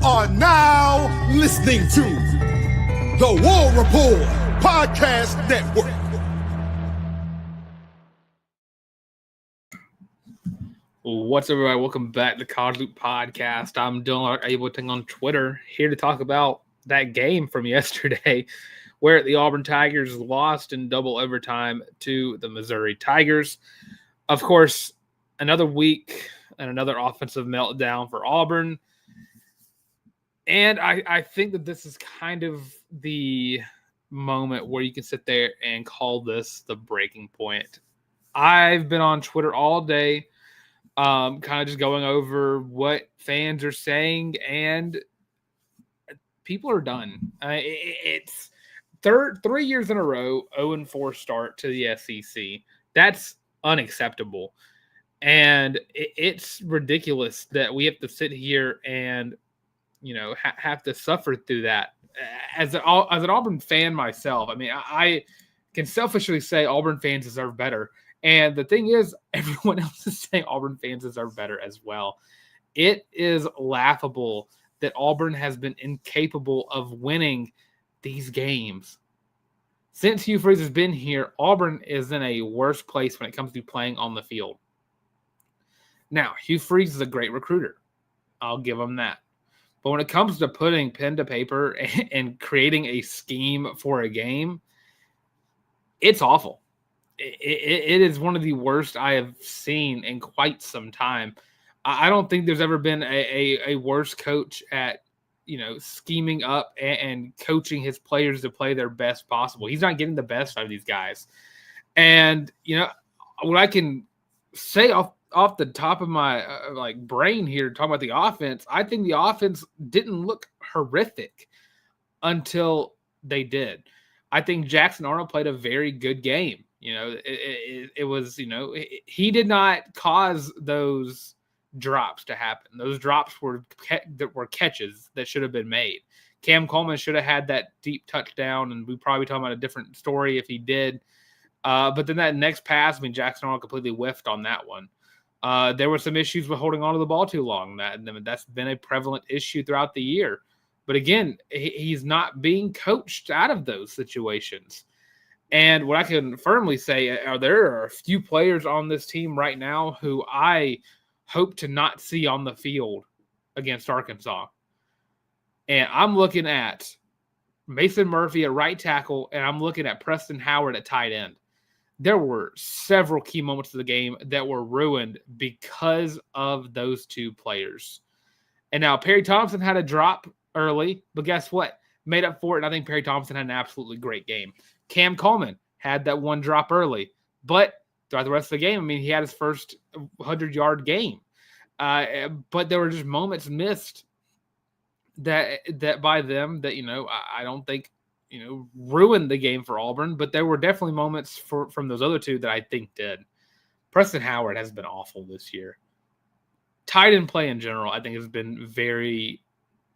are now listening to the War Report Podcast Network. What's up, everybody? Welcome back to College Loop Podcast. I'm Dylan Larck on Twitter, here to talk about that game from yesterday where the Auburn Tigers lost in double overtime to the Missouri Tigers. Of course, another week and another offensive meltdown for Auburn. And I think that this is kind of the moment where you can sit there and call this the breaking point. I've been on Twitter all day, kind of just going over what fans are saying, and people are done. It's 3 years in a row, 0-4 start to the SEC. That's unacceptable. And it's ridiculous that we have to sit here and, have to suffer through that. As an Auburn fan myself, I mean, I can selfishly say Auburn fans deserve better. And the thing is, everyone else is saying Auburn fans deserve better as well. It is laughable that Auburn has been incapable of winning these games. Since Hugh has been here, Auburn is in a worse place when it comes to playing on the field. Now, Hugh is a great recruiter. I'll give him that. But when it comes to putting pen to paper and creating a scheme for a game, it's awful. It is one of the worst I have seen in quite some time. I don't think there's ever been a worse coach at, scheming up and coaching his players to play their best possible. He's not getting the best out of these guys. And, what I can say off the top of my brain here, talking about the offense, I think the offense didn't look horrific until they did. I think Jackson Arnold played a very good game. It was, he did not cause those drops to happen. Those drops were catches that should have been made. Cam Coleman should have had that deep touchdown, and we probably talking about a different story if he did. But then that next pass, Jackson Arnold completely whiffed on that one. There were some issues with holding on to the ball too long. That's been a prevalent issue throughout the year. But again, he's not being coached out of those situations. And what I can firmly say there are a few players on this team right now who I hope to not see on the field against Arkansas. And I'm looking at Mason Murphy at right tackle, and I'm looking at Preston Howard at tight end. There were several key moments of the game that were ruined because of those two players. And now Perry Thompson had a drop early, but guess what? Made up for it, and I think Perry Thompson had an absolutely great game. Cam Coleman had that one drop early, but throughout the rest of the game, he had his first 100-yard game. But there were just moments missed that by them that, I don't think, ruined the game for Auburn, but there were definitely moments from those other two that I think did. Preston Howard has been awful this year. Tight end play in general, I think, has been very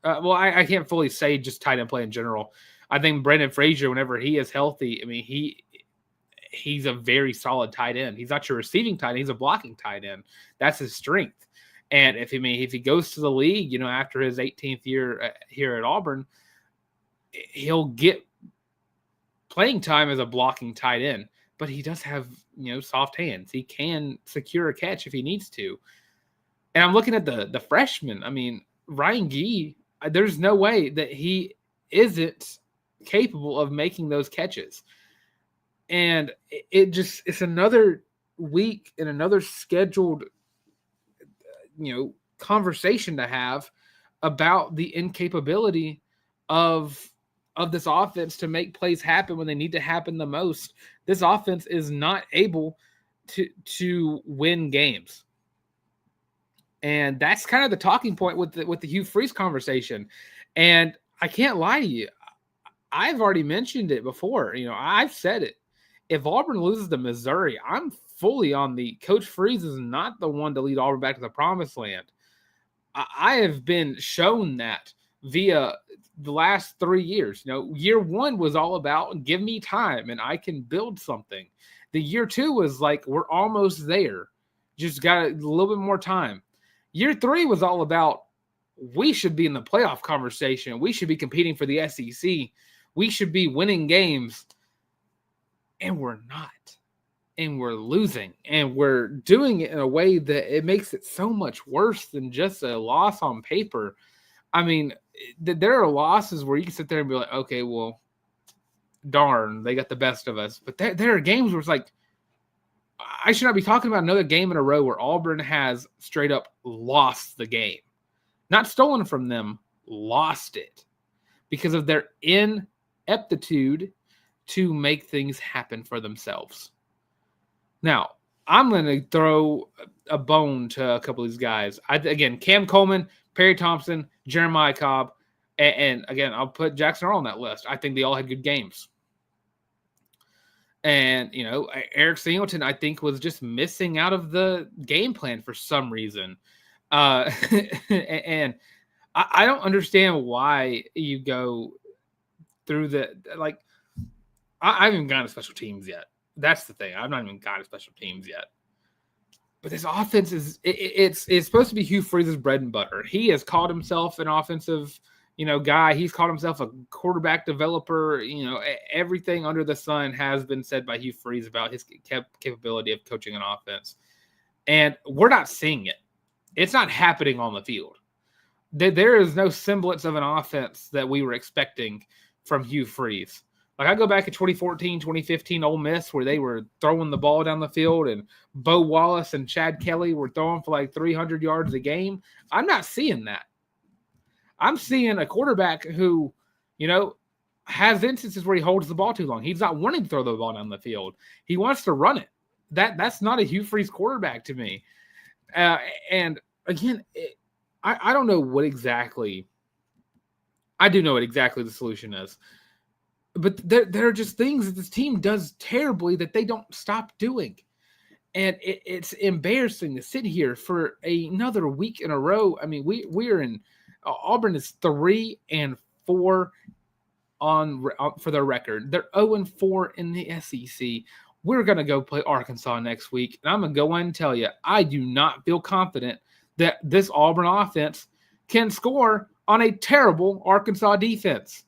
I can't fully say just tight end play in general. I think Brandon Frazier, whenever he is healthy, he's a very solid tight end. He's not your receiving tight end. He's a blocking tight end. That's his strength. And if he goes to the league, after his 18th year here at Auburn, he'll get playing time as a blocking tight end. But he does have, soft hands. He can secure a catch if he needs to. And I'm looking at the freshmen. Ryan Gee, there's no way that he isn't capable of making those catches. And it's another week and another scheduled, conversation to have about the incapability of this offense to make plays happen when they need to happen the most. This offense is not able to win games. And that's kind of the talking point with the Hugh Freeze conversation. And I can't lie to you. I've already mentioned it before. I've said it. If Auburn loses to Missouri, I'm fully on the Coach Freeze is not the one to lead Auburn back to the promised land. I have been shown that via the last 3 years. Year one was all about give me time and I can build something. The year two was like, we're almost there. Just got a little bit more time. Year three was all about we should be in the playoff conversation. We should be competing for the SEC. We should be winning games. And we're not. And we're losing. And we're doing it in a way that it makes it so much worse than just a loss on paper. I mean, there are losses where you can sit there and be like, okay, well, darn, they got the best of us. But there are games where it's like, I should not be talking about another game in a row where Auburn has straight up lost the game. Not stolen from them, lost it because of their ineptitude to make things happen for themselves. Now, I'm going to throw a bone to a couple of these guys. Again, Cam Coleman, Perry Thompson, Jeremiah Cobb, and again, I'll put Jackson Earl on that list. I think they all had good games. And, Eric Singleton, I think, was just missing out of the game plan for some reason. And I don't understand why you go through I haven't even gotten to special teams yet. That's the thing. I've not even gotten to special teams yet. But this offense it's supposed to be Hugh Freeze's bread and butter. He has called himself an offensive, guy. He's called himself a quarterback developer. Everything under the sun has been said by Hugh Freeze about his capability of coaching an offense. And we're not seeing it. It's not happening on the field. There is no semblance of an offense that we were expecting from Hugh Freeze. Like, I go back to 2014, 2015 Ole Miss where they were throwing the ball down the field and Bo Wallace and Chad Kelly were throwing for like 300 yards a game. I'm not seeing that. I'm seeing a quarterback who, has instances where he holds the ball too long. He's not wanting to throw the ball down the field. He wants to run it. That's not a Hugh Freeze quarterback to me. And again, I don't know what exactly. I do know what exactly the solution is. But there are just things that this team does terribly that they don't stop doing. And it's embarrassing to sit here for another week in a row. I mean, we're in Auburn is 3-4 for their record. They're 0-4 in the SEC. We're going to go play Arkansas next week. And I'm going to go and tell you, I do not feel confident that this Auburn offense can score on a terrible Arkansas defense.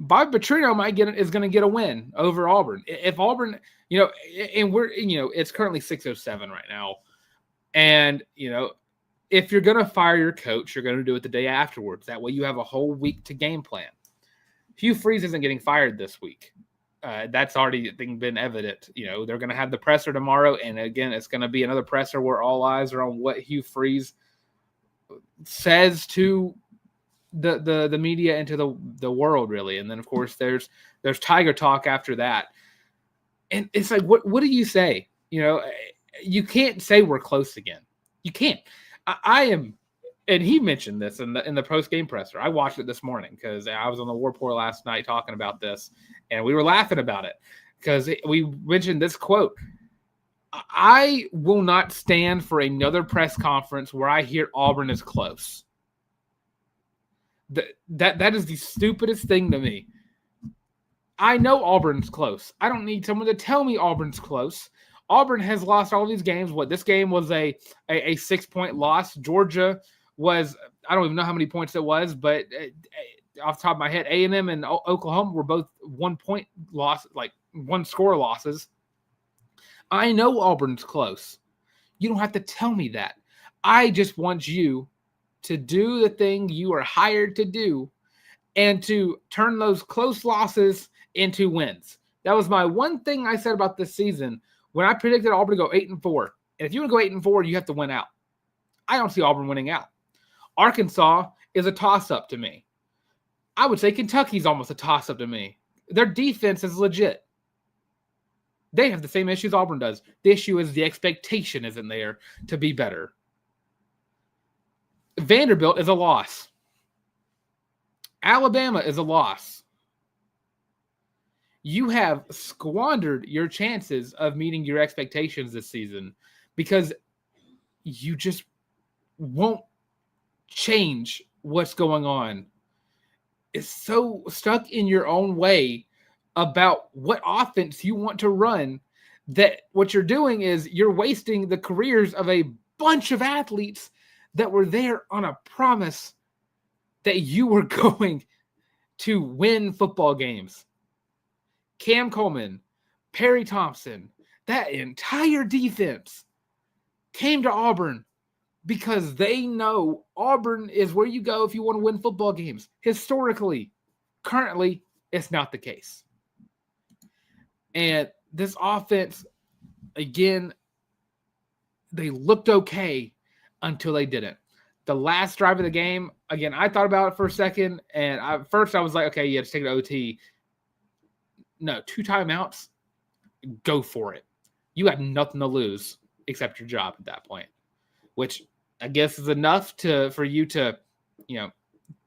Bobby Petrino is going to get a win over Auburn. If Auburn, and we're, it's currently 6:07 right now. And, if you're going to fire your coach, you're going to do it the day afterwards. That way you have a whole week to game plan. Hugh Freeze isn't getting fired this week. That's already been evident. They're going to have the presser tomorrow. And again, it's going to be another presser where all eyes are on what Hugh Freeze says to the media and to the world, really. And then, of course, there's Tiger talk after that. And it's like, what do you say? You can't say we're close again. You can't. I am, and he mentioned this in the post-game presser. I watched it this morning because I was on the War Report last night talking about this, and we were laughing about it because we mentioned this quote. I will not stand for another press conference where I hear Auburn is close. That is the stupidest thing to me. I know Auburn's close. I don't need someone to tell me Auburn's close. Auburn has lost all these games. This game was a 6-point loss. Georgia was, I don't even know how many points it was, but off the top of my head, A&M and Oklahoma were both 1-point loss, like one score losses. I know Auburn's close. You don't have to tell me that. I just want you to do the thing you are hired to do and to turn those close losses into wins. That was my one thing I said about this season when I predicted Auburn to go 8-4. And if you want to go 8-4, you have to win out. I don't see Auburn winning out. Arkansas is a toss-up to me. I would say Kentucky's almost a toss-up to me. Their defense is legit. They have the same issues Auburn does. The issue is the expectation isn't there to be better. Vanderbilt is a loss. Alabama is a loss. You have squandered your chances of meeting your expectations this season because you just won't change what's going on. It's so stuck in your own way about what offense you want to run that what you're doing is you're wasting the careers of a bunch of athletes that were there on a promise that you were going to win football games. Cam Coleman, Perry Thompson, that entire defense came to Auburn because they know Auburn is where you go if you want to win football games. Historically, currently, it's not the case. And this offense, again, they looked okay until they didn't. The last drive of the game, again, I thought about it for a second, and first I was like, okay, yeah, just take an OT. No, 2 timeouts, go for it. You had nothing to lose except your job at that point, which I guess is enough for you to,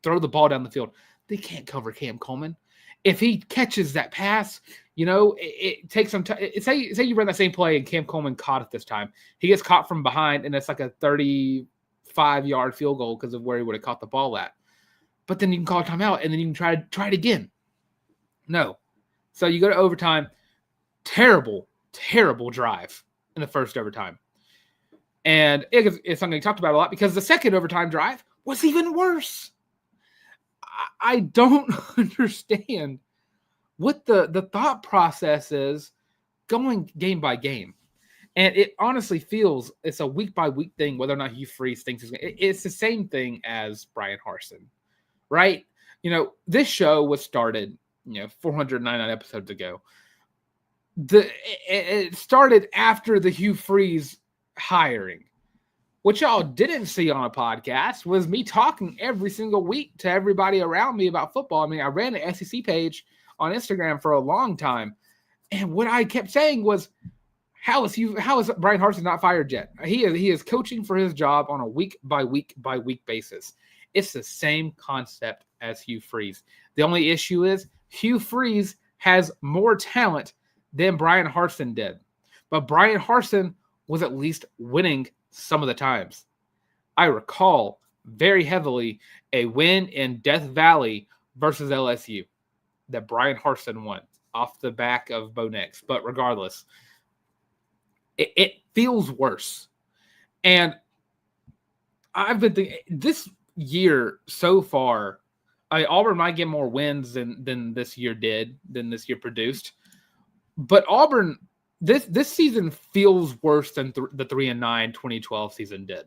throw the ball down the field. They can't cover Cam Coleman. If he catches that pass, it takes some time. Say you run that same play and Cam Coleman caught it this time. He gets caught from behind, and it's like a 35-yard field goal because of where he would have caught the ball at. But then you can call a timeout, and then you can try it again. No. So you go to overtime. Terrible, terrible drive in the first overtime. And it's something we talked about a lot because the second overtime drive was even worse. I don't understand what the thought process is going game by game. And it honestly feels it's a week-by-week thing, whether or not Hugh Freeze thinks it's the same thing as Brian Harsin, right? This show was started, 499 episodes ago. It started after the Hugh Freeze hiring. What y'all didn't see on a podcast was me talking every single week to everybody around me about football. I mean, I ran an SEC page on Instagram for a long time. And what I kept saying was, how is Brian Harsin not fired yet? He is coaching for his job on a week-by-week basis. It's the same concept as Hugh Freeze. The only issue is Hugh Freeze has more talent than Brian Harsin did. But Brian Harsin was at least winning some of the times. I recall very heavily a win in Death Valley versus LSU that Brian Harsin won off the back of Bo Nix. But regardless, it feels worse. And I've been thinking this year so far, Auburn might get more wins than this year produced. But Auburn, this season feels worse than the 3-9 2012 season did.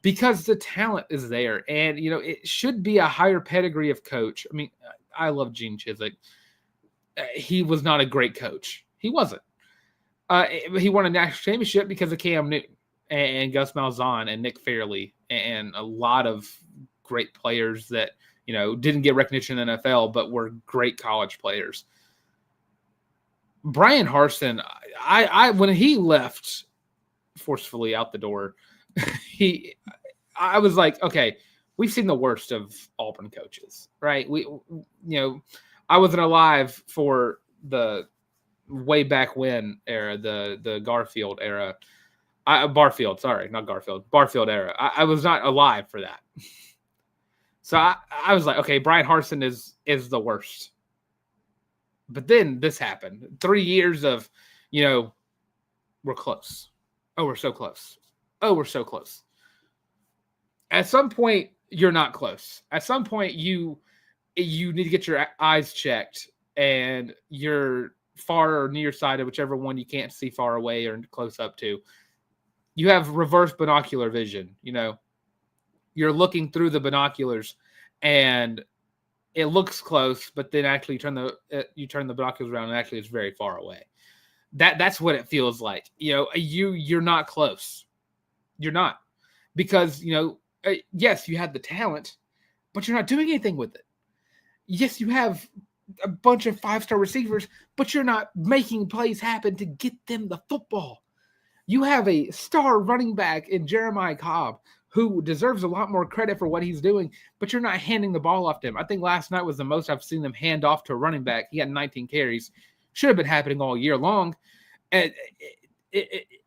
Because the talent is there. And, it should be a higher pedigree of coach. I mean, I love Gene Chizik. He was not a great coach. He wasn't. He won a national championship because of Cam Newton and Gus Malzahn and Nick Fairley and a lot of great players that, didn't get recognition in the NFL, but were great college players. Brian Harsin, I when he left forcefully out the door, I was like, okay, we've seen the worst of Auburn coaches, right? I wasn't alive for the way back when era, the Garfield era. Barfield era. I was not alive for that. So I was like, okay, Brian Harsin is the worst. But then this happened. 3 years of, we're close. Oh, we're so close. Oh, we're so close. At some point, you're not close. At some point, you need to get your eyes checked, and you're far or near sighted, whichever one you can't see far away or close up to. You have reverse binocular vision. You're looking through the binoculars, and it looks close, but then actually you turn the binoculars around, and actually it's very far away. That's what it feels like. You're not close. You're not, because yes, you have the talent, but you're not doing anything with it. Yes, you have a bunch of 5-star receivers, but you're not making plays happen to get them the football. You have a star running back in Jeremiah Cobb who deserves a lot more credit for what he's doing, but you're not handing the ball off to him. I think last night was the most I've seen them hand off to a running back. He had 19 carries. Should have been happening all year long. And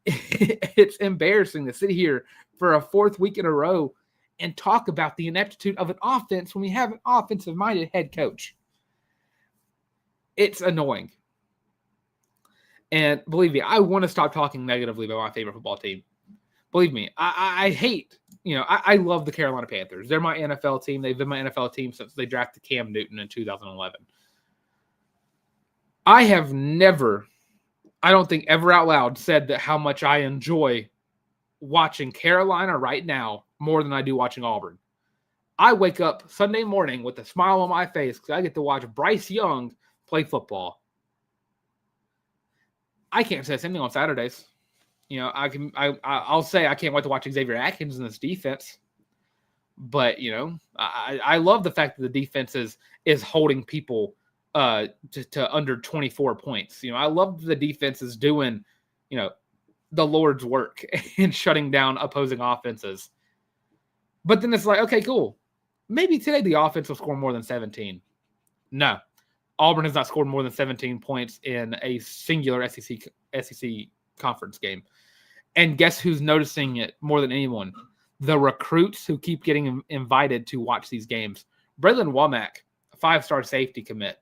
it's embarrassing to sit here for a 4th week in a row and talk about the ineptitude of an offense when we have an offensive-minded head coach. It's annoying. And believe me, I want to stop talking negatively about my favorite football team. Believe me, I hate I love the Carolina Panthers. They're my NFL team. They've been my NFL team since they drafted Cam Newton in 2011. I have never, I don't think ever out loud said that how much I enjoy watching Carolina right now more than I do watching Auburn. I wake up Sunday morning with a smile on my face because I get to watch Bryce Young play football. I can't say the same thing on Saturdays. I'll say I can't wait to watch Xavier Atkins in this defense. But, I love the fact that the defense is holding people to under 24 points. I love the defense is doing, the Lord's work and shutting down opposing offenses. But then it's like, okay, cool. Maybe today the offense will score more than 17. No. Auburn has not scored more than 17 points in a singular SEC conference game. And guess who's noticing it more than anyone? The recruits who keep getting invited to watch these games. Braylon Womack, a 5-star safety commit,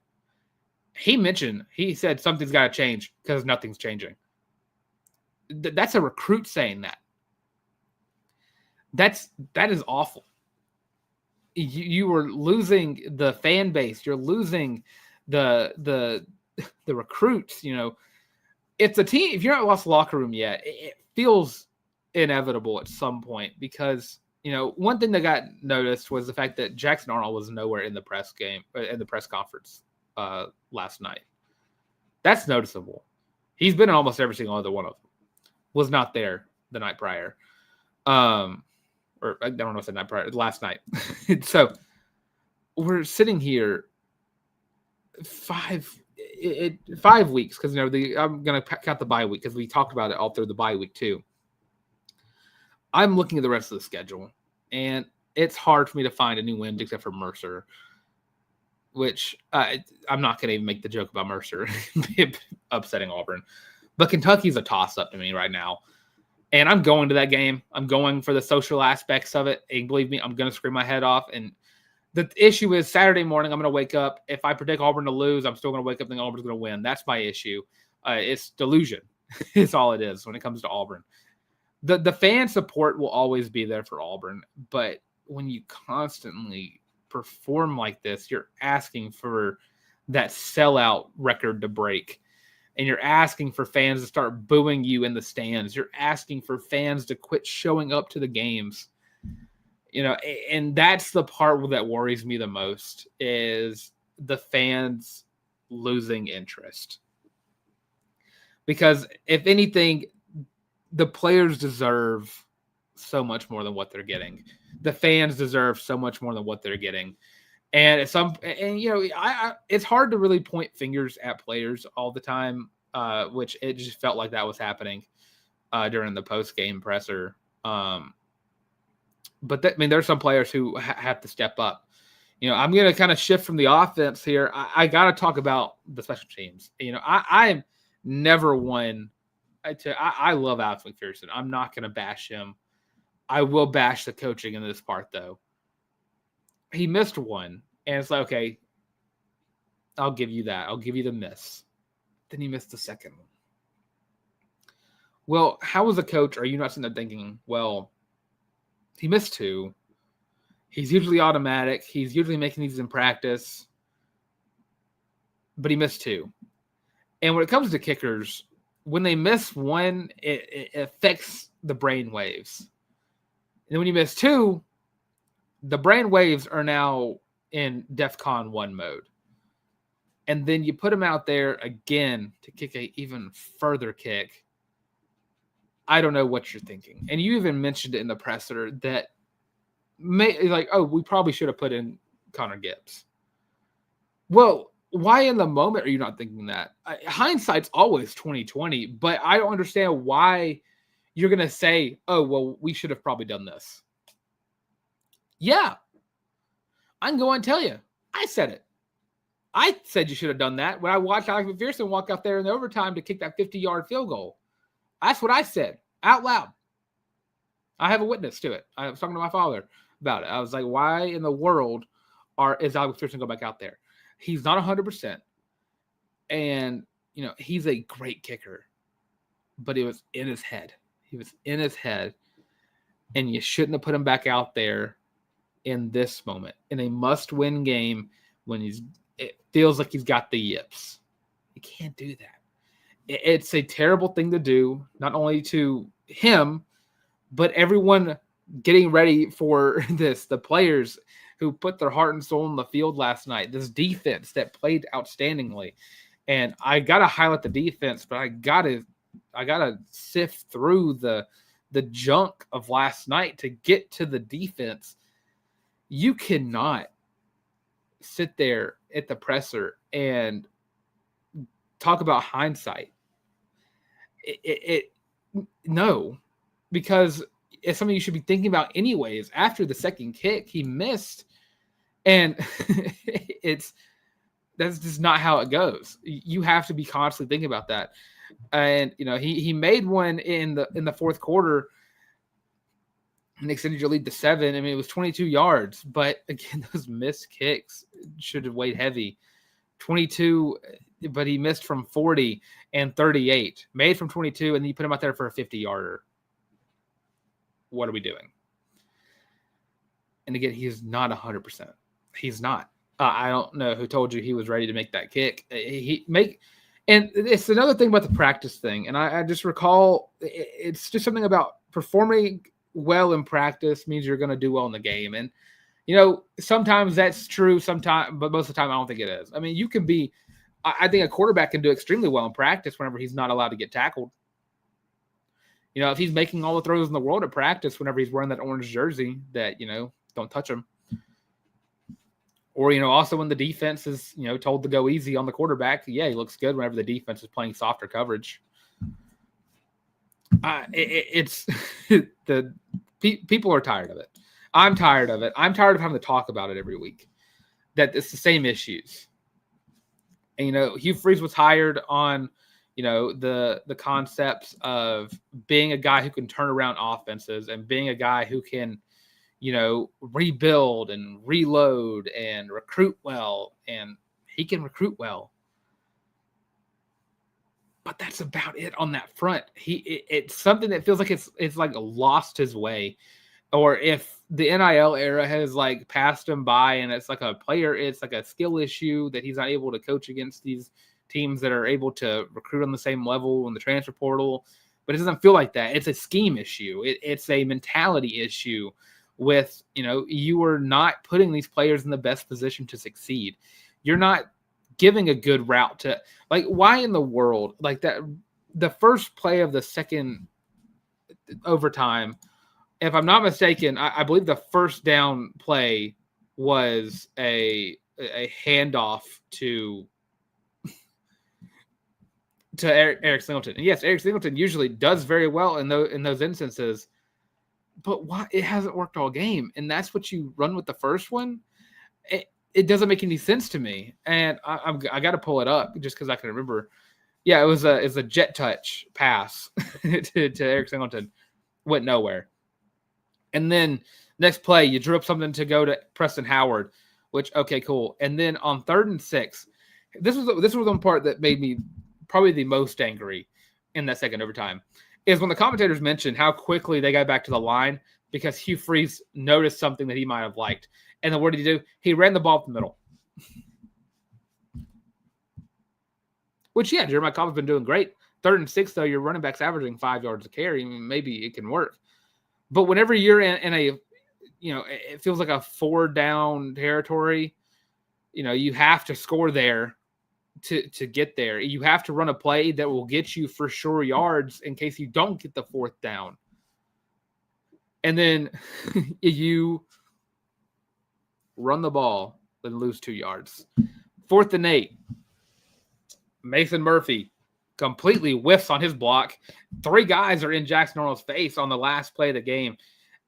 he said something's got to change because nothing's changing. That's a recruit saying that. That is awful. You are losing the fan base. You're losing the recruits. If the team, if you're not lost the locker room yet, it feels inevitable at some point because one thing that got noticed was the fact that Jackson Arnold was nowhere in the press conference last night. That's noticeable. He's been in almost every single other one of them. Was not there the night prior. Or I don't know if it's the night prior, last night. So we're sitting here 5 weeks because I'm gonna count the bye week because we talked about it all through the bye week too. I'm looking at the rest of the schedule, and it's hard for me to find a new win except for Mercer, which I'm not gonna even make the joke about Mercer upsetting Auburn. But Kentucky's a toss-up to me right now. And I'm going to that game. I'm going for the social aspects of it. And believe me, I'm going to scream my head off. And the issue is Saturday morning, I'm going to wake up. If I predict Auburn to lose, I'm still going to wake up thinking Auburn's going to win. That's my issue. It's delusion. It's all it is when it comes to Auburn. The fan support will always be there for Auburn. But when you constantly perform like this, you're asking for that sellout record to break. And you're asking for fans to start booing you in the stands. You're asking for fans to quit showing up to the games. And that's the part that worries me the most is the fans losing interest. Because if anything, the players deserve so much more than what they're getting. The fans deserve so much more than what they're getting. And it's hard to really point fingers at players all the time, which it just felt like that was happening during the post-game presser. But there's some players who have to step up. I'm going to kind of shift from the offense here. I got to talk about the special teams. I'm never one. I love Alex McPherson. I'm not going to bash him. I will bash the coaching in this part, though. He missed one, and it's like, okay, I'll give you that. I'll give you the miss. Then he missed the second one. Well, how as a coach are you not sitting there thinking, well, he missed 2. He's usually automatic. He's usually making these in practice. But he missed 2. And when it comes to kickers, when they miss 1, it affects the brain waves. And then when you miss 2, the brain waves are now in DEFCON 1 mode. And then you put him out there again to kick a even further kick. I don't know what you're thinking. And you even mentioned it in the presser that we probably should have put in Connor Gibbs. Well, why in the moment are you not thinking that? Hindsight's always 20/20, but I don't understand why you're going to say, oh, well, we should have probably done this. Yeah. I can go and tell you. I said it. I said you should have done that when I watched Alex McPherson walk out there in overtime to kick that 50-yard field goal. That's what I said out loud. I have a witness to it. I was talking to my father about it. I was like, why in the world is Alex McPherson go back out there? He's not 100%. And, he's a great kicker. But it was in his head. He was in his head. and you shouldn't have put him back out there in this moment, in a must-win game when it feels like he's got the yips. You can't do that. It's a terrible thing to do, not only to him, but everyone getting ready for this, the players who put their heart and soul on the field last night, this defense that played outstandingly. And I got to highlight the defense, but I got to sift through the junk of last night to get to the defense. You cannot sit there at the presser and talk about hindsight. No, because it's something you should be thinking about anyways. After the second kick, he missed, and that's just not how it goes. You have to be constantly thinking about that. And he made one in the fourth quarter and extended your lead to 7. I mean, it was 22 yards, but again, those missed kicks should have weighed heavy. 22, but he missed from 40 and 38. Made from 22, and then you put him out there for a 50-yarder. What are we doing? And again, he is not 100%. He's not. I don't know who told you he was ready to make that kick. And it's another thing about the practice thing. And I just recall it's just something about performing well in practice means you're going to do well in the game. And, sometimes that's true sometimes, but most of the time I don't think it is. I mean, you can be – I think a quarterback can do extremely well in practice whenever he's not allowed to get tackled. If he's making all the throws in the world at practice whenever he's wearing that orange jersey that, don't touch him. Or, also when the defense is, told to go easy on the quarterback, yeah, he looks good whenever the defense is playing softer coverage. It's the people are tired of it. I'm tired of it. I'm tired of having to talk about it every week. That it's the same issues. And, Hugh Freeze was hired on, the concepts of being a guy who can turn around offenses and being a guy who can, rebuild and reload and recruit well. And he can recruit well. But that's about it on that front. It's something that feels like it's like lost his way. Or if the NIL era has like passed him by and it's like it's like a skill issue that he's not able to coach against these teams that are able to recruit on the same level in the transfer portal. But it doesn't feel like that. It's a scheme issue. It's a mentality issue with, you are not putting these players in the best position to succeed. You're not giving a good route to, like, why in the world, like that, the first play of the second overtime, if I'm not mistaken, I believe the first down play was a handoff to Eric Singleton. And yes, Eric Singleton usually does very well in those instances, but why it hasn't worked all game? And that's what you run with the first one. It doesn't make any sense to me. And I got to pull it up just because I can remember. Yeah, it's a jet touch pass to Eric Singleton. Went nowhere. And then next play, you drew up something to go to Preston Howard, which, okay, cool. And then on 3rd and 6, this was the one part that made me probably the most angry in that second overtime, is when the commentators mentioned how quickly they got back to the line because Hugh Freeze noticed something that he might have liked. And then what did he do? He ran the ball up the middle. Which, yeah, Jeremiah Cobb's been doing great. 3rd and 6, though, your running back's averaging 5 yards a carry. I mean, maybe it can work. But whenever you're in a, it feels like a 4-down territory, you have to score there to get there. You have to run a play that will get you for sure yards in case you don't get the 4th down. And then you run the ball and lose 2 yards. 4th and 8. Mason Murphy completely whiffs on his block. 3 guys are in Jackson Arnold's face on the last play of the game.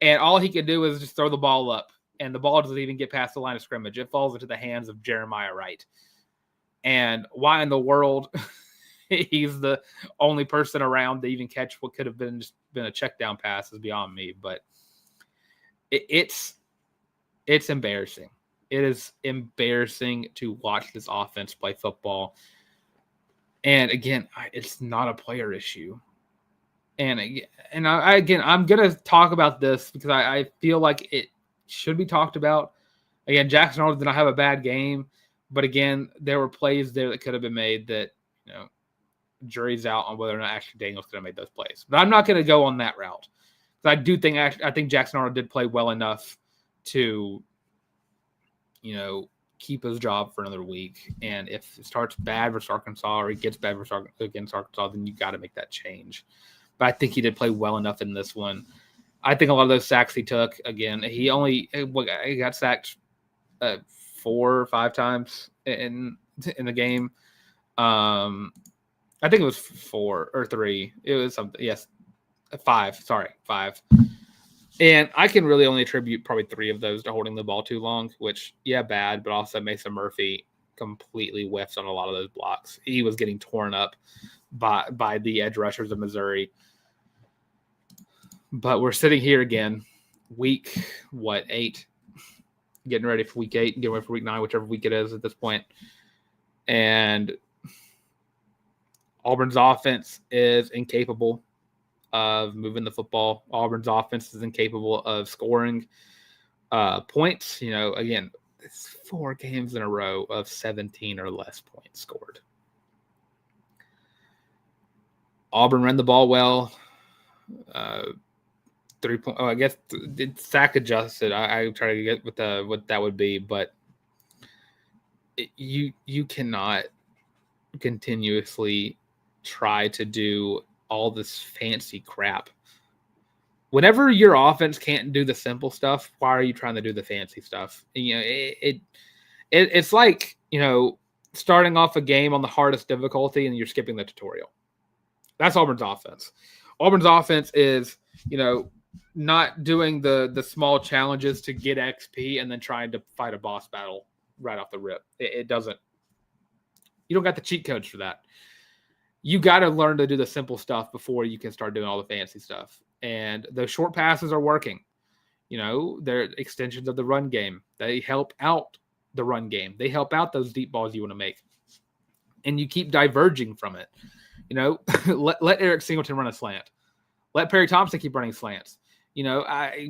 And all he can do is just throw the ball up. And the ball doesn't even get past the line of scrimmage. It falls into the hands of Jeremiah Wright. And why in the world he's the only person around to even catch what could have been a check down pass is beyond me. But it's embarrassing. It is embarrassing to watch this offense play football. And again, it's not a player issue. And I'm gonna talk about this because I feel like it should be talked about. Again, Jackson Arnold did not have a bad game, but again, there were plays there that could have been made that, jury's out on whether or not Ashley Daniels could have made those plays. But I'm not going to go on that route. I think Jackson Arnold did play well enough to, keep his job for another week. And if it starts bad versus Arkansas or he gets bad against Arkansas, then you got to make that change. But I think he did play well enough in this one. I think a lot of those sacks he took, again, he got sacked 4 or 5 times in the game. I think it was 4 or 3. It was something. Yes, 5. Sorry, 5. And I can really only attribute probably 3 of those to holding the ball too long, which, bad, but also Mason Murphy completely whiffs on a lot of those blocks. He was getting torn up by the edge rushers of Missouri. But we're sitting here again, week 8, getting ready for week 8, getting ready for week 9, whichever week it is at this point. And Auburn's offense is incapable of moving the football. Auburn's offense is incapable of scoring points. Again, it's 4 games in a row of 17 or less points scored. Auburn ran the ball well. 3 point. I guess it's sack adjusted. I try to get what that would be, but you cannot continuously try to do all this fancy crap. Whenever your offense can't do the simple stuff, why are you trying to do the fancy stuff? It's like, starting off a game on the hardest difficulty and you're skipping the tutorial. That's Auburn's offense. Auburn's offense is, not doing the small challenges to get XP and then trying to fight a boss battle right off the rip. It doesn't. You don't got the cheat codes for that. You got to learn to do the simple stuff before you can start doing all the fancy stuff. And the short passes are working. They're extensions of the run game. They help out the run game. They help out those deep balls you want to make. And you keep diverging from it. Let Eric Singleton run a slant. Let Perry Thompson keep running slants.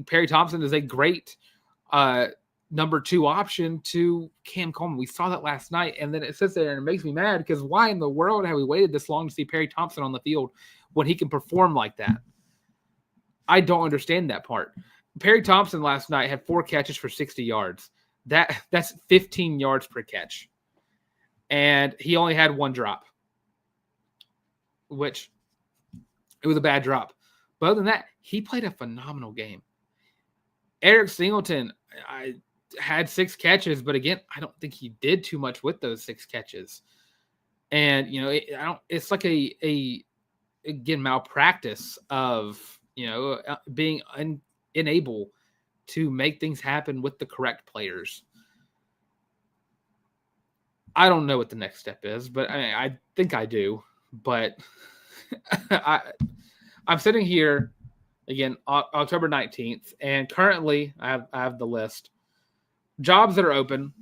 Perry Thompson is a great number 2 option to Cam Coleman. We saw that last night, and then it sits there and it makes me mad because why in the world have we waited this long to see Perry Thompson on the field when he can perform like that? I don't understand that part. Perry Thompson last night had 4 catches for 60 yards. That's 15 yards per catch. And he only had 1 drop, which it was a bad drop. But other than that, he played a phenomenal game. Eric Singleton, I had 6 catches, but again, I don't think he did too much with those 6 catches. And it's like a malpractice of being unable to make things happen with the correct players. I don't know what the next step is, but I think I do. But I'm sitting here again, October 19th, and currently I have the list. Jobs that are open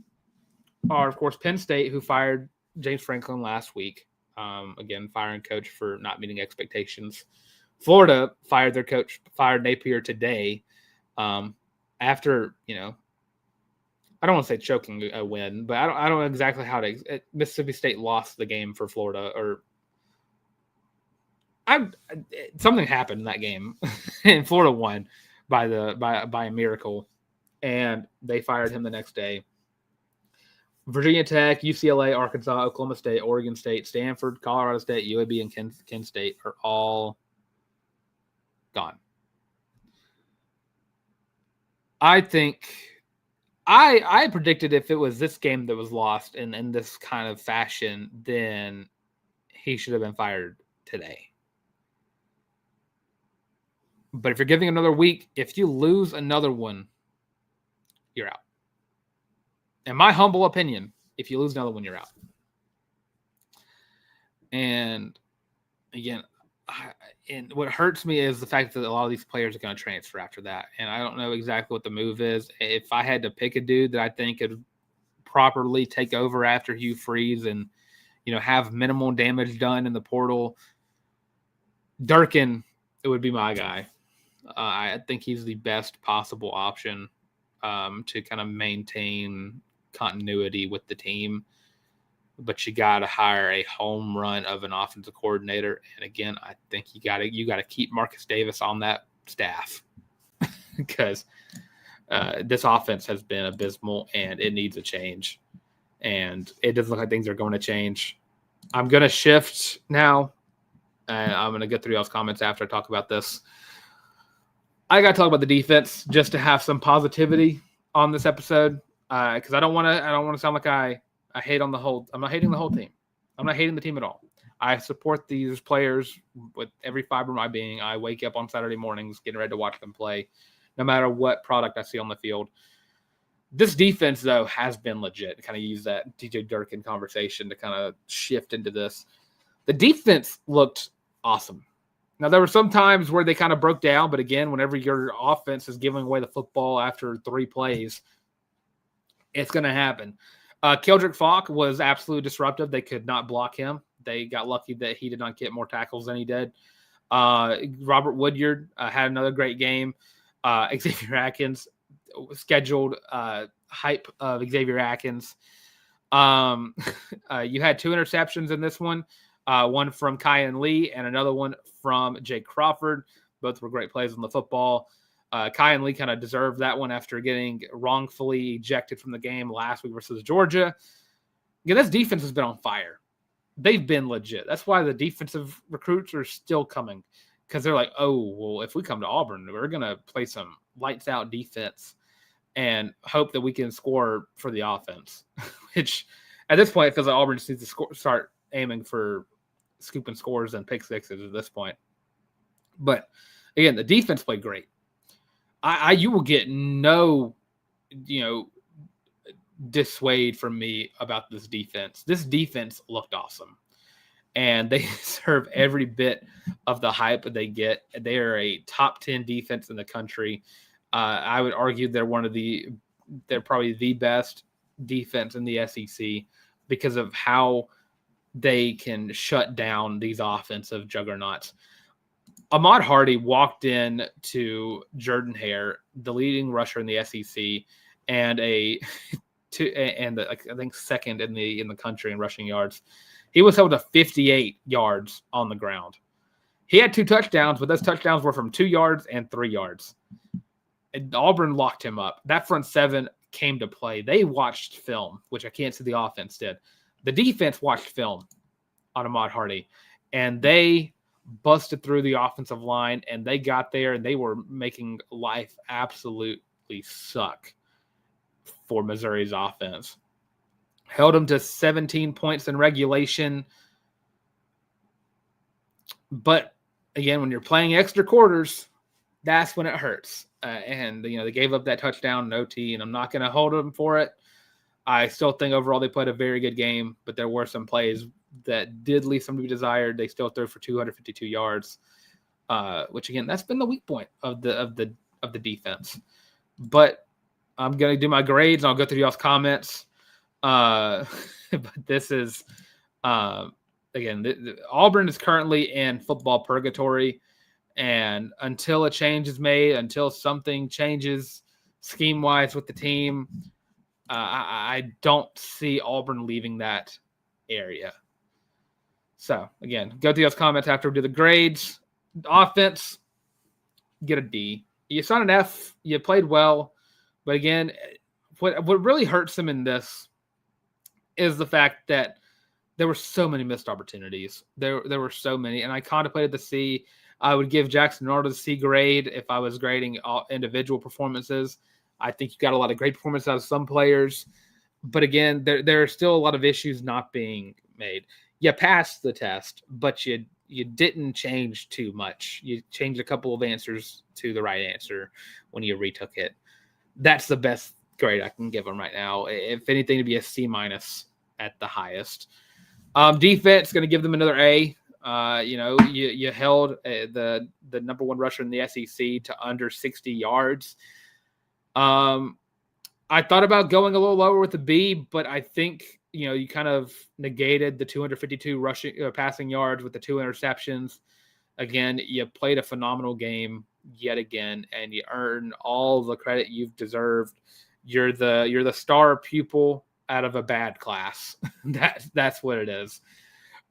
are, of course, Penn State, who fired James Franklin last week. Again, firing coach for not meeting expectations. Florida fired their coach, fired Napier today after, I don't want to say choking a win, but I don't know exactly how to. Mississippi State lost the game for Florida, or something happened in that game, and Florida won by a miracle, and they fired him the next day. Virginia Tech, UCLA, Arkansas, Oklahoma State, Oregon State, Stanford, Colorado State, UAB, and Kent State are all gone. I think I predicted if it was this game that was lost in this kind of fashion, then he should have been fired today. But if you're giving another week, if you lose another one, you're out. In my humble opinion, if you lose another one, you're out. And again, and what hurts me is the fact that a lot of these players are going to transfer after that. And I don't know exactly what the move is. If I had to pick a dude that I think could properly take over after Hugh Freeze and, have minimal damage done in the portal, Durkin it would be my guy. I think he's the best possible option to kind of maintain continuity with the team. But you got to hire a home run of an offensive coordinator. And again, I think you got to keep Marcus Davis on that staff because this offense has been abysmal and it needs a change. And it doesn't look like things are going to change. I'm going to shift now. And I'm going to get through y'all's comments after I talk about this. I got to talk about the defense just to have some positivity on this episode because I don't want to sound like I hate on the whole. I'm not hating the whole team. I'm not hating the team at all. I support these players with every fiber of my being. I wake up on Saturday mornings getting ready to watch them play, no matter what product I see on the field. This defense, though, has been legit. To kind of use that DJ Durkin conversation to kind of shift into this. The defense looked awesome. Now, there were some times where they kind of broke down, but again, whenever your offense is giving away the football after 3 plays, it's going to happen. Keldrick Falk was absolutely disruptive. They could not block him. They got lucky that he did not get more tackles than he did. Robert Woodyard had another great game. Xavier Atkins scheduled hype of Xavier Atkins. You had 2 interceptions in this one. One from Kyan Lee and another one from Jake Crawford. Both were great plays on the football. Kyan Lee kind of deserved that one after getting wrongfully ejected from the game last week versus Georgia. Yeah, this defense has been on fire. They've been legit. That's why the defensive recruits are still coming because they're like, oh, well, if we come to Auburn, we're going to play some lights-out defense and hope that we can score for the offense, which at this point it feels like Auburn just needs to start aiming for scooping scores and pick sixes at this point. But again, the defense played great. You will get no, dissuade from me about this defense. This defense looked awesome, and they deserve every bit of the hype that they get. They are a top 10 defense in the country. I would argue they're probably the best defense in the SEC because of how they can shut down these offensive juggernauts. Ahmad Hardy walked in to Jordan-Hare, the leading rusher in the SEC, and I think second in the country in rushing yards. He was held to 58 yards on the ground. He had 2 touchdowns, but those touchdowns were from 2 yards and 3 yards. And Auburn locked him up. That front 7 came to play. They watched film, which I can't say the offense did. The defense watched film on Ahmad Hardy, and they busted through the offensive line, and they got there, and they were making life absolutely suck for Missouri's offense. Held them to 17 points in regulation. But, again, when you're playing extra quarters, that's when it hurts. And they gave up that touchdown in OT, and I'm not going to hold them for it. I still think overall they played a very good game, but there were some plays that did leave some to be desired. They still threw for 252 yards, which again, that's been the weak point of the defense. But I'm gonna do my grades, and I'll go through y'all's comments. But this is again, Auburn is currently in football purgatory, and until a change is made, until something changes scheme-wise with the team, I don't see Auburn leaving that area. So, again, go through those comments after we do the grades. Offense, get a D. You saw an F. You played well. But, again, what really hurts them in this is the fact that there were so many missed opportunities. There were so many. And I contemplated the C. I would give Jackson Arnold a C grade if I was grading all individual performances. I think you got a lot of great performance out of some players. But again, there are still a lot of issues not being made. You passed the test, but you didn't change too much. You changed a couple of answers to the right answer when you retook it. That's the best grade I can give them right now. If anything, to be a C- at the highest. Defense, going to give them another A. You held the number 1 rusher in the SEC to under 60 yards. I thought about going a little lower with the B, but I think, you kind of negated the 252 passing yards with the 2 interceptions. Again, you played a phenomenal game yet again, and you earned all the credit you've deserved. You're the star pupil out of a bad class. That's what it is.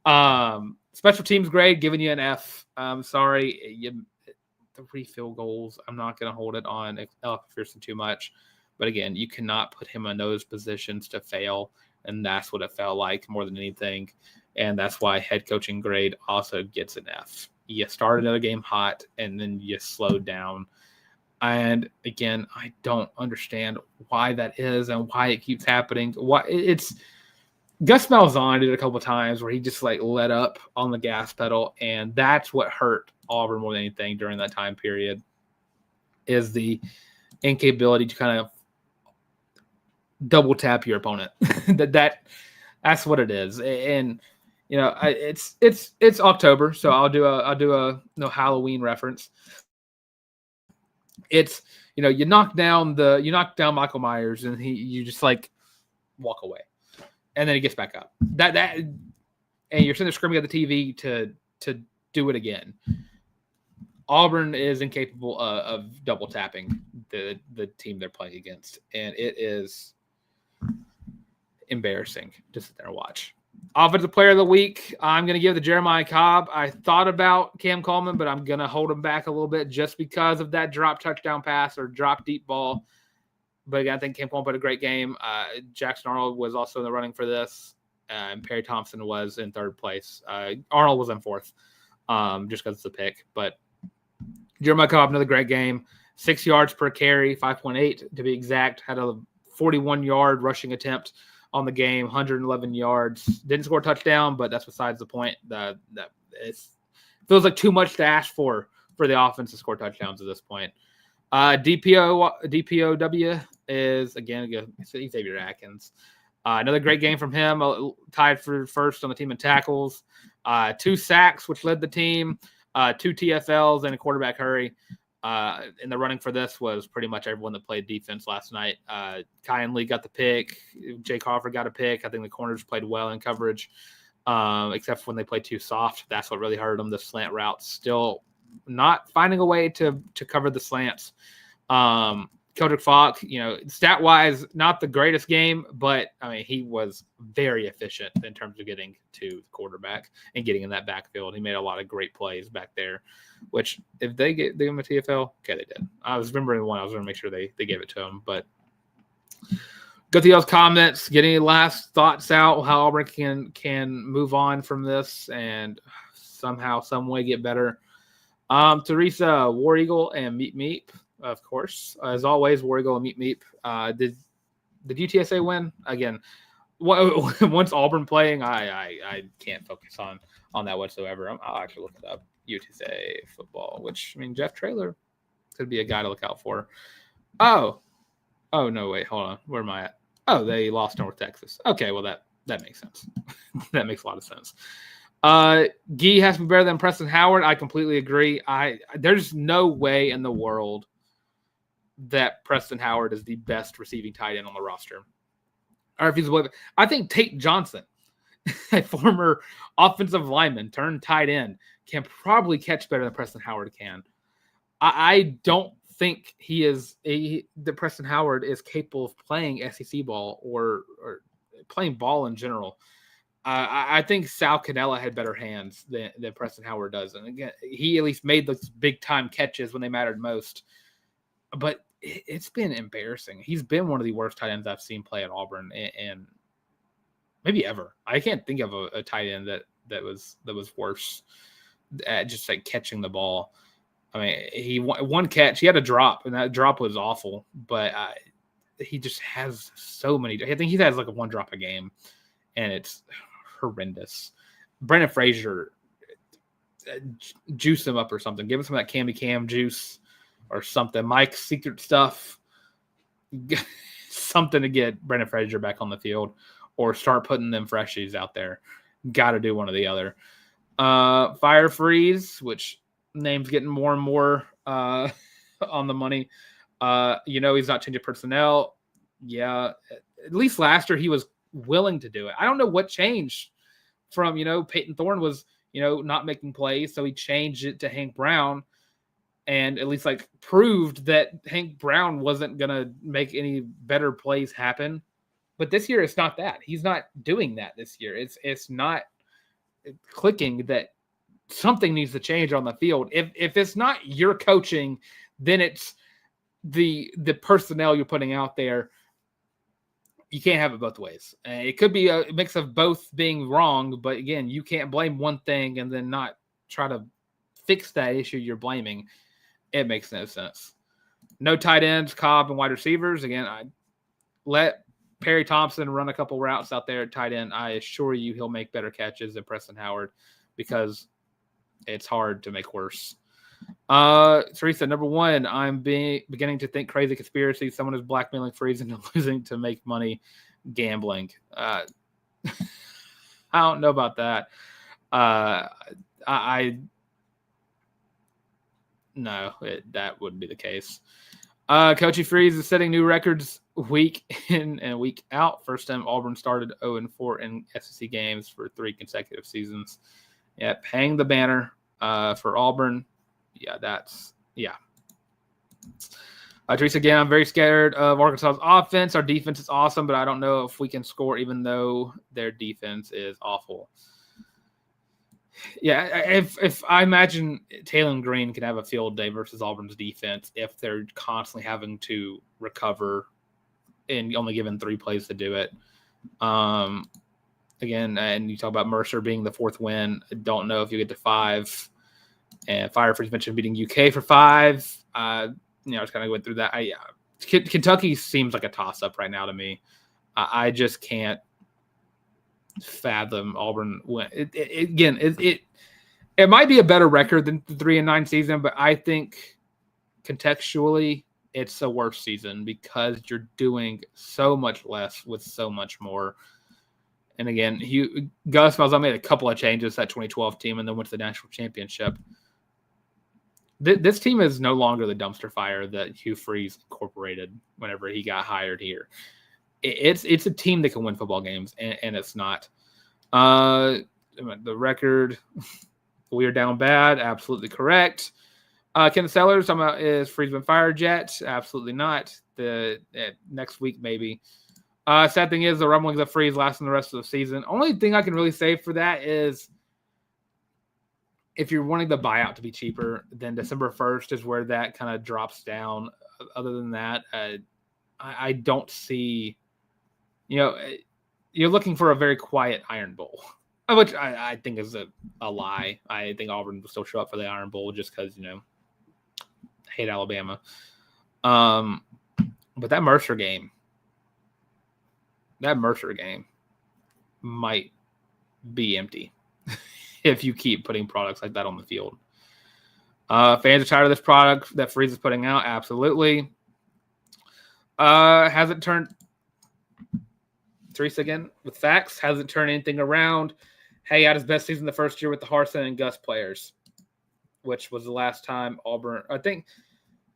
Special teams grade, giving you an F. Sorry, 3 field goals. I'm not going to hold it on Ella McPherson too much. But again, you cannot put him in those positions to fail. And that's what it felt like more than anything. And that's why head coaching grade also gets an F. You start another game hot, and then you slowed down. And again, I don't understand why that is and why it keeps happening. Why it's Gus Malzahn did it a couple of times where he just let up on the gas pedal, and that's what hurt Auburn more than anything during that time period. Is the incapability to kind of double tap your opponent. That's what it is. And it's October, so I'll do a Halloween reference. It's you knock down Michael Myers, and you just walk away, and then he gets back up. And you're sitting there screaming at the TV to do it again. Auburn is incapable of double tapping the team they're playing against, and it is embarrassing to sit there and watch. Offensive player of the week, I'm going to give to Jeremiah Cobb. I thought about Cam Coleman, but I'm going to hold him back a little bit just because of that drop touchdown pass or drop deep ball. But again, I think Cam Coleman played a great game. Jackson Arnold was also in the running for this, and Perry Thompson was in third place. Arnold was in fourth just because it's a pick. But Jeremiah Cobb, another great game. 6 yards per carry, 5.8 to be exact. Had a 41-yard rushing attempt on the game, 111 yards. Didn't score a touchdown, but that's besides the point. That it feels like too much to ask for the offense to score touchdowns at this point. DPOW is, again, Xavier Atkins. Another great game from him, tied for first on the team in tackles. 2 sacks, which led the team. 2 TFLs and a quarterback hurry. In the running for this was pretty much everyone that played defense last night. Kyan Lee got the pick. Jake Crawford got a pick. I think the corners played well in coverage, except for when they played too soft. That's what really hurt them. The slant routes still not finding a way to cover the slants. Keldrick Falk, stat-wise, not the greatest game, but, he was very efficient in terms of getting to the quarterback and getting in that backfield. He made a lot of great plays back there, which if they give him a TFL, okay, they did. I was remembering one. I was going to make sure they gave it to him. But go through those comments, get any last thoughts out, how Auburn can move on from this and somehow, some way get better. Teresa, War Eagle, and Meep Meep. Of course, as always, War Eagle and Meep Meep. Did UTSA win again? Once Auburn playing, I can't focus on that whatsoever. I'll actually look it up. UTSA football, which Jeff Traylor could be a guy to look out for. Oh no, wait, hold on. Where am I at? Oh, they lost North Texas. Okay, well that makes sense. That makes a lot of sense. Gee has to be better than Preston Howard. I completely agree. There's no way in the world that Preston Howard is the best receiving tight end on the roster. Or if he's I think Tate Johnson, a former offensive lineman turned tight end, can probably catch better than Preston Howard can. I don't think that Preston Howard is capable of playing SEC ball or playing ball in general. I think Sal Cannella had better hands than Preston Howard does. And again, he at least made those big time catches when they mattered most. But it's been embarrassing. He's been one of the worst tight ends I've seen play at Auburn and maybe ever. I can't think of a tight end that was worse at just catching the ball. He one catch, he had a drop, and that drop was awful. But he just has so many. I think he has a 1 drop a game, and it's horrendous. Brandon Frazier, juice him up or something. Give him some of that Cam juice or something. Mike's secret stuff. Something to get Brandon Frazier back on the field or start putting them freshies out there. Got to do one or the other. Fire Freeze, which name's getting more and more on the money. He's not changing personnel. Yeah, at least last year he was willing to do it. I don't know what changed from, Peyton Thorne was not making plays. So he changed it to Hank Brown and at least like proved that Hank Brown wasn't going to make any better plays happen. But this year, it's not that. He's not doing that this year. It's not clicking that something needs to change on the field. If it's not your coaching, then it's the personnel you're putting out there. You can't have it both ways. It could be a mix of both being wrong, but again, you can't blame one thing and then not try to fix that issue you're blaming. It makes no sense. No tight ends, Cobb, and wide receivers. Again, I let Perry Thompson run a couple routes out there at tight end. I assure you he'll make better catches than Preston Howard because it's hard to make worse. Teresa, number one, I'm beginning to think crazy conspiracy. Someone is blackmailing Freeze into losing to make money gambling. I don't know about that. That wouldn't be the case. Coachy Freeze is setting new records week in and week out. First time Auburn started 0-4 in SEC games for 3 consecutive seasons. Yeah, hang the banner for Auburn. Teresa, again, I'm very scared of Arkansas's offense. Our defense is awesome, but I don't know if we can score even though their defense is awful. Yeah, if I imagine Taylor Green can have a field day versus Auburn's defense if they're constantly having to recover and only given 3 plays to do it. Again, and you talk about Mercer being the 4th win. I don't know if you get to 5. And Fireflies mentioned beating UK for 5. I was kind of going through that. Kentucky seems like a toss-up right now to me. I just can't fathom Auburn win. It might be a better record than the 3-9 season, but I think contextually it's a worse season because you're doing so much less with so much more. And again, Gus Malzahn made a couple of changes to that 2012 team and then went to the national championship. This team is no longer the dumpster fire that Hugh Freeze incorporated whenever he got hired here. It's a team that can win football games, and it's not. The record, we are down bad. Absolutely correct. Ken Sellers, is Freeze been fired yet? Absolutely not. Next week, maybe. Sad thing is the rumblings of Freeze lasting the rest of the season. Only thing I can really say for that is if you're wanting the buyout to be cheaper, then December 1st is where that kind of drops down. Other than that, I don't see, you're looking for a very quiet Iron Bowl, which I think is a lie. I think Auburn will still show up for the Iron Bowl just because, hate Alabama. But that Mercer game might be empty if you keep putting products like that on the field. Fans are tired of this product that Freeze is putting out. Absolutely. Hasn't turned Teresa again with facts. Hasn't turned anything around. Hey, had his best season the first year with the Harsin and Gus players, which was the last time Auburn. I think.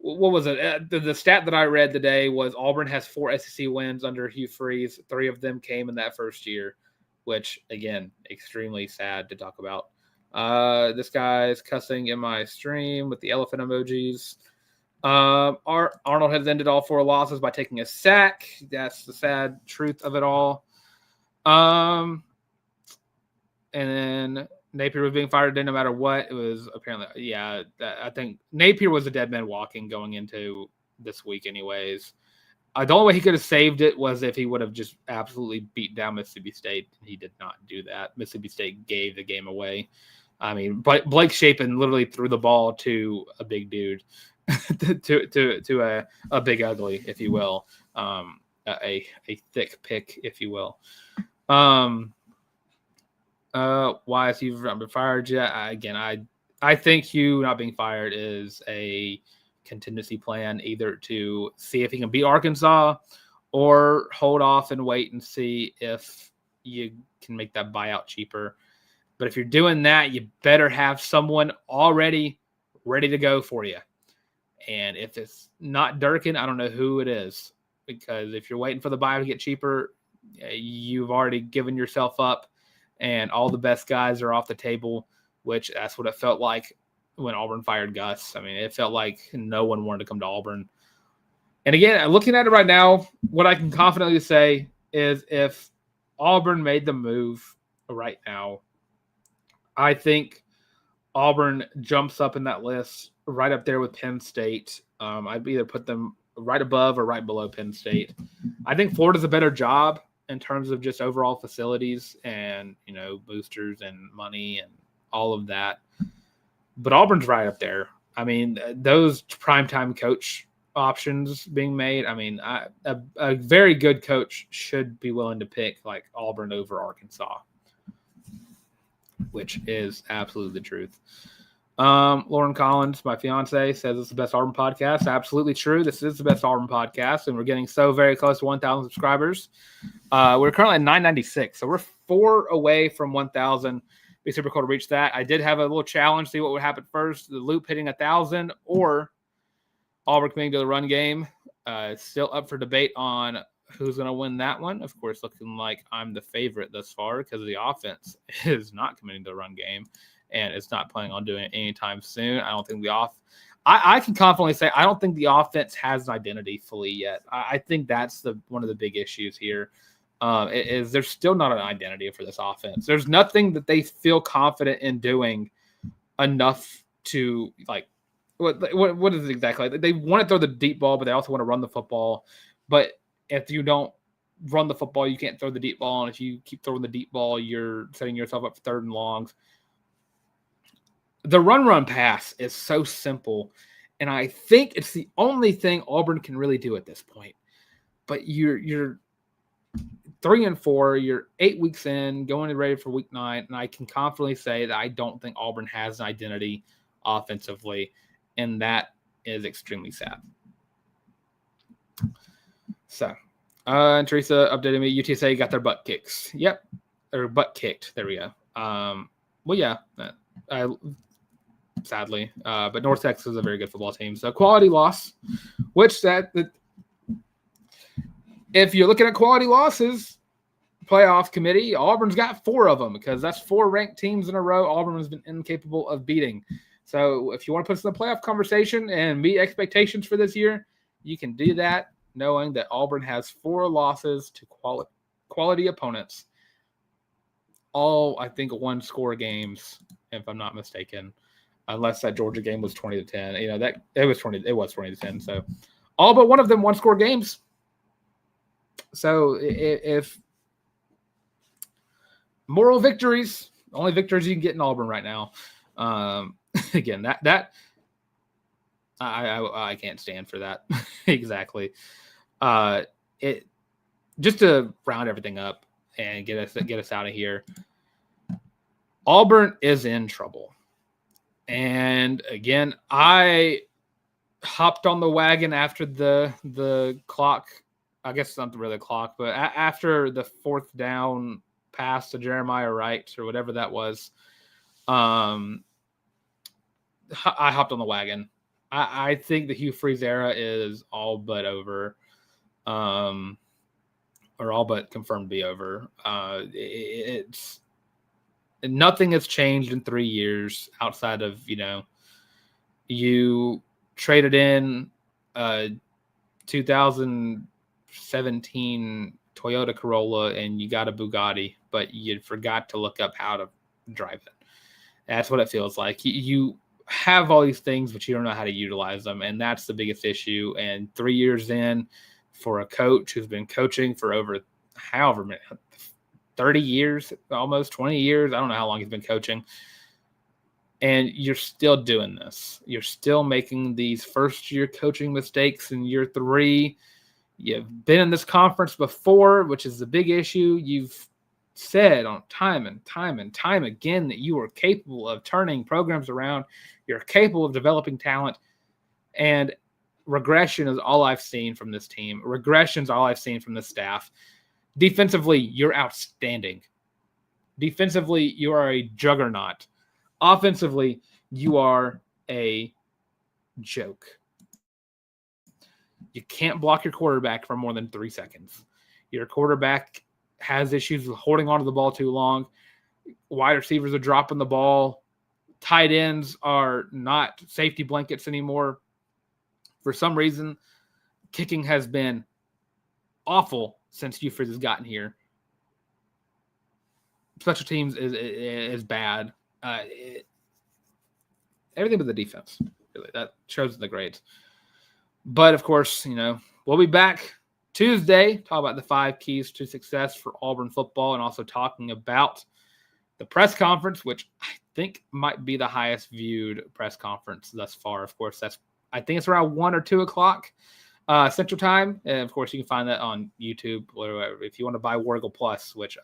What was it? The stat that I read today was Auburn has 4 SEC wins under Hugh Freeze. 3 of them came in that first year, which, again, extremely sad to talk about. This guy's cussing in my stream with the elephant emojis. Arnold has ended all 4 losses by taking a sack. That's the sad truth of it all. And then Napier was being fired today no matter what. It was apparently, I think Napier was a dead man walking going into this week anyways. The only way he could have saved it was if he would have just absolutely beat down Mississippi State. He did not do that. Mississippi State gave the game away. I mean, Blake Shapen literally threw the ball to a big dude, to a big ugly, if you will, a thick pick, if you will. Why is he not been fired yet? I think Hugh not being fired is a contingency plan, either to see if he can beat Arkansas or hold off and wait and see if you can make that buyout cheaper. But if you're doing that, you better have someone already ready to go for you. And if it's not Durkin, I don't know who it is, because if you're waiting for the buyout to get cheaper, you've already given yourself up. And all the best guys are off the table which that's what it felt like when Auburn fired Gus. I mean, it felt like no one wanted to come to Auburn. And again, looking at it right now, what I can confidently say is if Auburn made the move right now, I think Auburn jumps up in that list right up there with Penn State. I'd either put them right above or right below Penn State. I think Florida's a better job in terms of just overall facilities and, boosters and money and all of that. But Auburn's right up there. I mean, those primetime coach options being made, I mean, a very good coach should be willing to pick like Auburn over Arkansas, which is absolutely the truth. Lauren Collins, my fiance, says it's the best Auburn podcast. Absolutely true. This is the best Auburn podcast, and we're getting so very close to 1,000 subscribers. We're currently at 996, so we're 4 away from 1,000. Be super cool to reach that. I did have a little challenge, see what would happen first: the Loop hitting 1,000 or Auburn committing to the run game. It's still up for debate on who's going to win that one. Of course, looking like I'm the favorite thus far because the offense is not committing to the run game. And it's not planning on doing it anytime soon. I don't think I can confidently say I don't think the offense has an identity fully yet. I think that's one of the big issues here. Is there's still not an identity for this offense. There's nothing that they feel confident in doing enough to like. What is it exactly? They want to throw the deep ball, but they also want to run the football. But if you don't run the football, you can't throw the deep ball. And if you keep throwing the deep ball, you're setting yourself up for third and longs. The run pass is so simple, and I think it's the only thing Auburn can really do at this point. But you're 3-4, you're 8 weeks in, going ready for week 9, and I can confidently say that I don't think Auburn has an identity offensively, and that is extremely sad. So, and Teresa updated me. UTSA got their butt kicks. Yep, or butt kicked. There we go. Well, yeah. Sadly, but North Texas is a very good football team. So quality loss, which if you're looking at quality losses, playoff committee, Auburn's got 4 of them because that's 4 ranked teams in a row Auburn has been incapable of beating. So if you want to put us in the playoff conversation and meet expectations for this year, you can do that knowing that Auburn has 4 losses to quality opponents. All, I think, 1-score games, if I'm not mistaken. Unless that Georgia game was 20-10, that it was 20-10. So all but one of them 1-score games. So if moral victories, only victories you can get in Auburn right now. Again, that I can't stand for that. Exactly. It just to round everything up and get us out of here. Auburn is in trouble. And again, I hopped on the wagon after the clock. I guess it's not really a clock, but after the 4th down pass to Jeremiah Wright or whatever that was, I hopped on the wagon. I think the Hugh Freeze era is all but over, or all but confirmed to be over. It's nothing has changed in 3 years outside of, you traded in a 2017 Toyota Corolla and you got a Bugatti, but you forgot to look up how to drive it. That's what it feels like. You have all these things, but you don't know how to utilize them. And that's the biggest issue. And 3 years in for a coach who's been coaching for over however many, 30 years, almost 20 years. I don't know how long he's been coaching. And you're still doing this. You're still making these first-year coaching mistakes in year 3. You've been in this conference before, which is the big issue. You've said on time and time again that you are capable of turning programs around. You're capable of developing talent. And regression is all I've seen from this team. Regression is all I've seen from the staff. Defensively, you're outstanding. Defensively, you are a juggernaut. Offensively, you are a joke. You can't block your quarterback for more than 3 seconds. Your quarterback has issues with holding onto the ball too long. Wide receivers are dropping the ball. tight ends are not safety blankets anymore. For some reason, kicking has been awful since Hugh has gotten here. Special teams is bad. Everything but the defense, really. That shows in the grades. But, of course, we'll be back Tuesday, talk about the 5 keys to success for Auburn football, and also talking about the press conference, which I think might be the highest viewed press conference thus far. Of course, I think it's around 1 or 2 o'clock Central Time. And, of course, you can find that on YouTube or whatever. If you want to buy Wargle Plus, which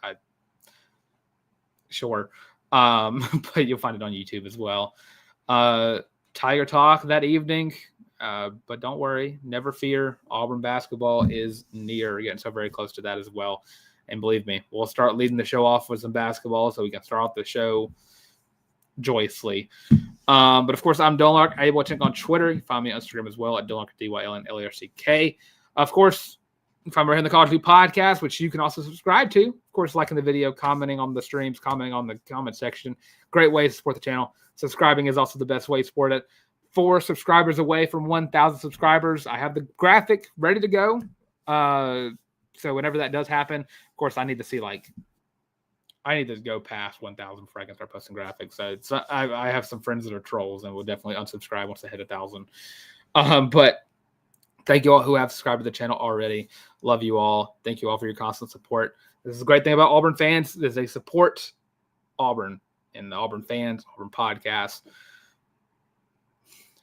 sure. But you'll find it on YouTube as well. Tiger Talk that evening. But don't worry, never fear. Auburn basketball is near. We're getting so very close to that as well. And believe me, we'll start leading the show off with some basketball so we can start off the show joyously. But of course, I'm Larck. Able to check on Twitter. You can find me on Instagram as well at Larck, DYLNLARCK. Of course, you can find me right here in the College League Podcast, which you can also subscribe to. Of course, liking the video, commenting on the streams, commenting on the comment section. Great way to support the channel. Subscribing is also the best way to support it. 4 subscribers away from 1,000 subscribers. I have the graphic ready to go. So whenever that does happen, of course, I need to see I need to go past 1,000 before I can start posting graphics. So I have some friends that are trolls and will definitely unsubscribe once they hit 1,000. But thank you all who have subscribed to the channel already. Love you all. Thank you all for your constant support. This is the great thing about Auburn fans is they support Auburn and the Auburn fans, Auburn podcast.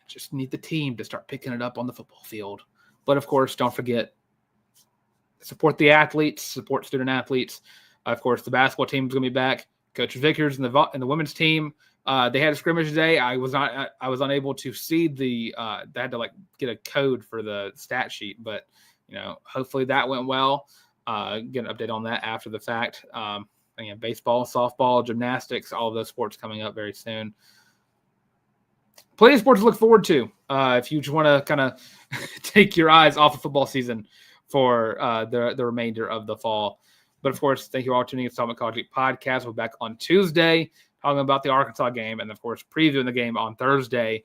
Just need the team to start picking it up on the football field. But, of course, don't forget, support the athletes, support student athletes. Of course, the basketball team is going to be back. Coach Vickers and the women's team, they had a scrimmage today. I was unable to see they had to get a code for the stat sheet, but hopefully that went well. Get an update on that after the fact. Baseball, softball, gymnastics, all of those sports coming up very soon. Plenty of sports to look forward to if you just want to kind of take your eyes off of football season for the remainder of the fall. But, of course, thank you all for tuning in to the College League Podcast. We're back on Tuesday talking about the Arkansas game and, of course, previewing the game on Thursday.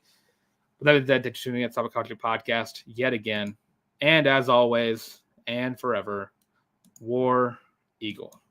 But that is that, thanks for tuning in to the College League Podcast yet again. And, as always, and forever, War Eagle.